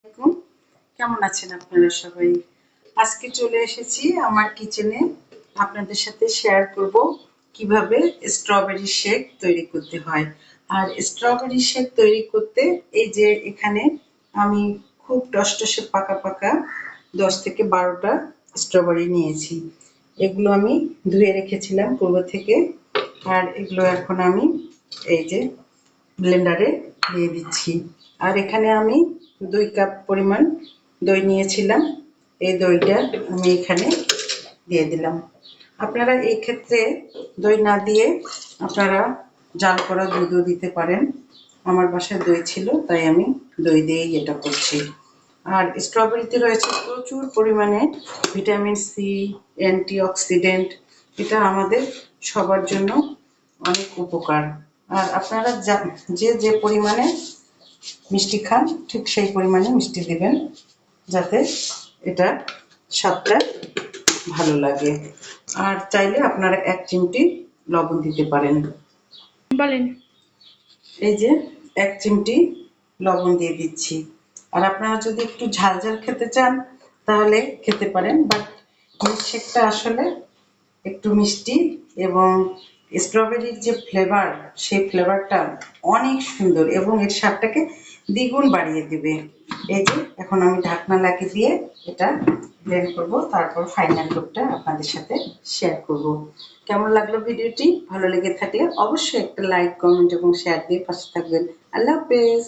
আসসালামু আলাইকুম। কেমন আছেন আপনারা সবাই? আজকে চলে এসেছি আমার কিচেনে। আপনাদের সাথে শেয়ার করব কিভাবে স্ট্রবেরি শেক তৈরি করতে হয়। আর স্ট্রবেরি শেক তৈরি করতে এই যে এখানে আমি খুব টসটসে পাকা পাকা 10 থেকে 12টা স্ট্রবেরি নিয়েছি। এগুলো আমি ধুয়ে রেখেছিলাম পূর্ব থেকে। আর এগুলো এখন আমি এই যে ব্লেন্ডারে দিয়ে দিচ্ছি। আর এখানে আমি 2 কাপ পরিমাণ দই নিয়েছিলাম। এই দইটা আমি এখানে দিয়ে দিলাম। আপনারা এই ক্ষেত্রে দই না দিয়ে আপনারা জাল করা দুধও দিতে পারেন। আমার বাসায় দই ছিল তাই আমি দই দিয়েই এটা করছি। আর স্ট্রবেরিতে রয়েছে প্রচুর পরিমাণে ভিটামিন সি, অ্যান্টিঅক্সিডেন্ট। এটা আমাদের সবার জন্য অনেক উপকার। আর আপনারা যে যে পরিমাণে মিষ্টি খান ঠিক সেই পরিমাণে মিষ্টি দিবেন, যাতে এটা স্বাদটা ভালো লাগে। আর চাইলে আপনারা 1 চিমটি লবণ দিতে পারেন। বলেন। এই যে 1 চিমটি লবণ দিয়ে দিচ্ছি। আর আপনারা যদি একটু ঝাল ঝাল খেতে চান তাহলে খেতে পারেন, বাট মিল্কশেকটা আসলে একটু মিষ্টি এবং স্ট্রবেরির যে ফ্লেভার, সেই ফ্লেভারটা অনেক সুন্দর এবং এর স্বাদটাকে দ্বিগুণ বাড়িয়ে দেবে। এই যে এখন আমি ঢাকনা লাগিয়ে দিয়ে এটা ব্লেন্ড করব, তারপর ফাইনাল লুকটা আপনাদের সাথে শেয়ার করব। কেমন লাগলো ভিডিওটি? ভালো লেগে থাকলে অবশ্যই একটা লাইক, কমেন্ট এবং শেয়ার দিয়ে পাশে থাকবেন। আল্লাহ হাফেজ।